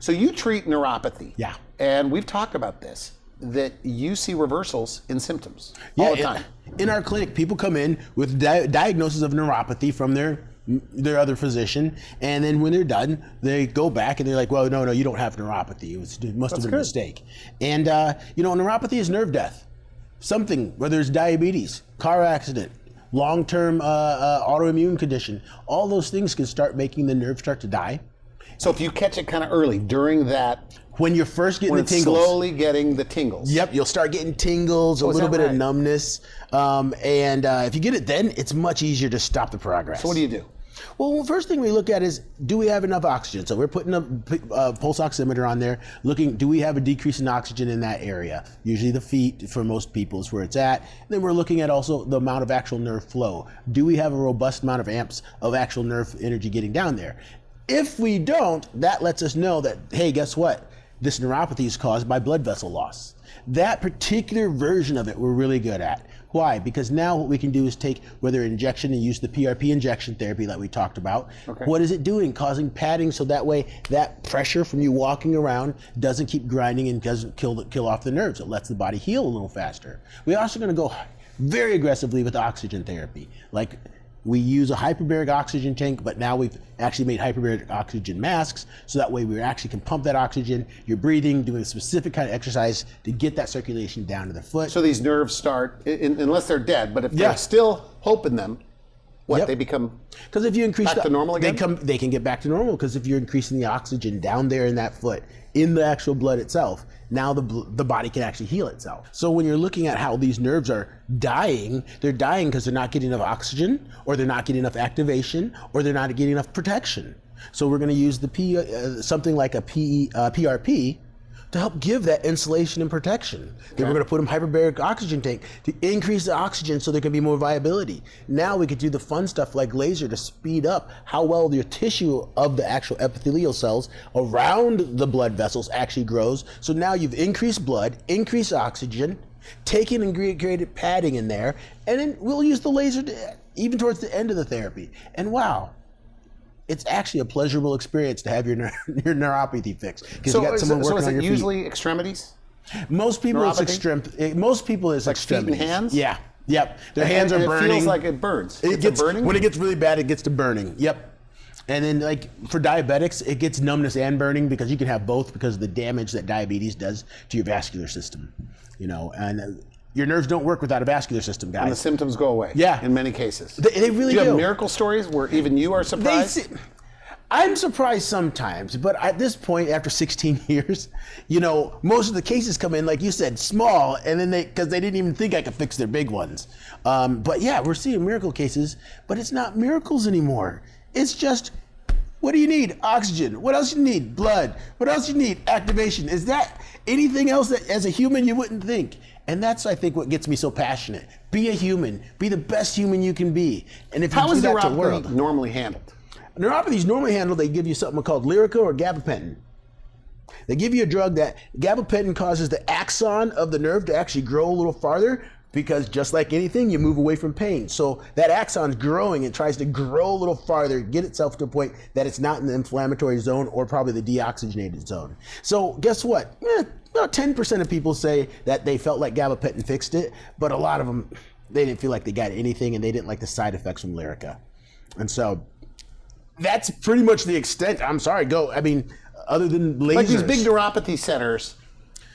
So you treat neuropathy. Yeah. And we've talked about this, that you see reversals in symptoms all the time. In our clinic, people come in with diagnosis of neuropathy from their other physician, and then when they're done, they go back and they're like, well, no, you don't have neuropathy. It must have been a mistake. And neuropathy is nerve death. Something, whether it's diabetes, car accident, long-term autoimmune condition, all those things can start making the nerve start to die. So if you catch it kind of early during that, when you're first getting the tingles, slowly getting the tingles. Yep, you'll start getting tingles, a little bit of numbness, and if you get it then, it's much easier to stop the progress. So what do you do? Well, first thing we look at is, do we have enough oxygen? So we're putting a pulse oximeter on there, looking, do we have a decrease in oxygen in that area? Usually the feet, for most people, is where it's at. Then we're looking at also the amount of actual nerve flow. Do we have a robust amount of amps of actual nerve energy getting down there? If we don't, that lets us know that, hey, guess what? This neuropathy is caused by blood vessel loss. That particular version of it we're really good at. Why? Because now what we can do is take, whether injection and use the PRP injection therapy that we talked about. Okay. What is it doing? Causing padding, so that way that pressure from you walking around doesn't keep grinding and doesn't kill off the nerves. It lets the body heal a little faster. We're also going to go very aggressively with oxygen therapy. Like, we use a hyperbaric oxygen tank, but now we've actually made hyperbaric oxygen masks, so that way we actually can pump that oxygen. You're breathing, doing a specific kind of exercise to get that circulation down to the foot. So these nerves start, unless they're dead, but if they're still hope in them, they become because if you increase back to normal again? They can get back to normal, because if you're increasing the oxygen down there in that foot, in the actual blood itself, now the body can actually heal itself. So when you're looking at how these nerves are dying, they're dying because they're not getting enough oxygen, or they're not getting enough activation, or they're not getting enough protection. So we're going to use the something like a PRP to help give that insulation and protection. Then we're going to put them hyperbaric oxygen tank to increase the oxygen so there can be more viability. Now we could do the fun stuff like laser to speed up how well the tissue of the actual epithelial cells around the blood vessels actually grows. So now you've increased blood, increased oxygen, taken and created padding in there, and then we'll use the laser even towards the end of the therapy. And wow, it's actually a pleasurable experience to have your neuropathy fixed, because you got someone working on your feet. So is it usually extremities? Most people it's extremities. Feet and hands? Yeah. Yep. Their hands are burning. It feels like it burns. Burning? When it gets really bad, it gets to burning. Yep. And then, like, for diabetics, it gets numbness and burning, because you can have both because of the damage that diabetes does to your vascular system. And your nerves don't work without a vascular system, guys. And the symptoms go away. Yeah. In many cases. They really do. Do you have miracle stories where even you are surprised? I'm surprised sometimes, but at this point, after 16 years, most of the cases come in, like you said, small, and then because they didn't even think I could fix their big ones. But yeah, we're seeing miracle cases, but it's not miracles anymore. It's just, what do you need? Oxygen. What else you need? Blood. What else you need? Activation. Is that anything else that as a human you wouldn't think? And that's, I think, what gets me so passionate. Be a human. Be the best human you can be. And if you do that to the world. How is neuropathy normally handled? Neuropathy is normally handled, they give you something called Lyrica or gabapentin. They give you a drug that gabapentin causes the axon of the nerve to actually grow a little farther, because just like anything, you move away from pain. So that axon's growing, it tries to grow a little farther, get itself to a point that it's not in the inflammatory zone or probably the deoxygenated zone. So guess what? About 10% of people say that they felt like gabapentin fixed it, but a lot of them, they didn't feel like they got anything, and they didn't like the side effects from Lyrica. And so that's pretty much the extent. I'm sorry, other than lasers. Like these big neuropathy centers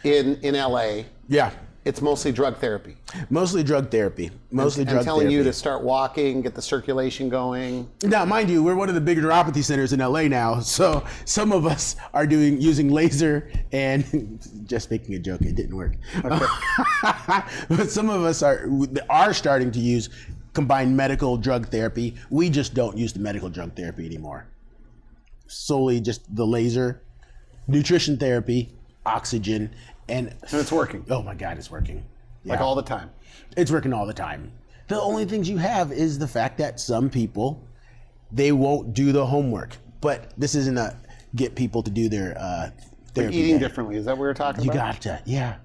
in LA. Yeah. It's mostly drug therapy. Mostly drug therapy. And telling you to start walking, get the circulation going. Now, mind you, we're one of the bigger neuropathy centers in LA now, so some of us are using laser and just making a joke. It didn't work. Okay. But some of us are starting to use combined medical drug therapy. We just don't use the medical drug therapy anymore. Solely just the laser, nutrition therapy, oxygen, and it's working. Oh my God, it's working. Like all the time. It's working all the time. The only things you have is the fact that some people, they won't do the homework. But this isn't a get people to do their therapy. Like eating differently, is that what we're talking about? You got to, yeah.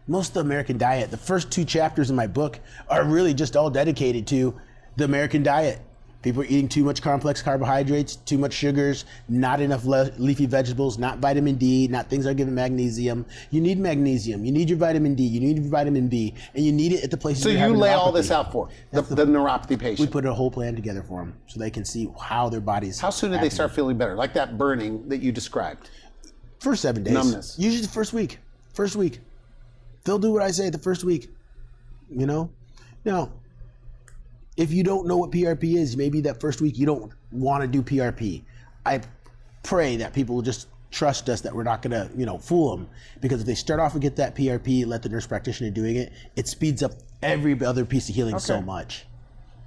Most of the American diet, the first 2 chapters in my book are really just all dedicated to the American diet. People are eating too much complex carbohydrates, too much sugars, not enough leafy vegetables, not vitamin D, not things that are giving magnesium. You need magnesium, you need your vitamin D, you need your vitamin B, and you need it at the places So you're you having lay neuropathy. all this out for the neuropathy patient. We put a whole plan together for them so they can see how their bodies. How soon do they start feeling better? Like that burning that you described. First 7 days. Numbness. Usually the first week. First week. They'll do what I say the first week. You know? Now, if you don't know what PRP is, maybe that first week you don't want to do PRP. I pray that people will just trust us that we're not going to, fool them. Because if they start off and get that PRP, let the nurse practitioner doing it, it speeds up every other piece of healing so much.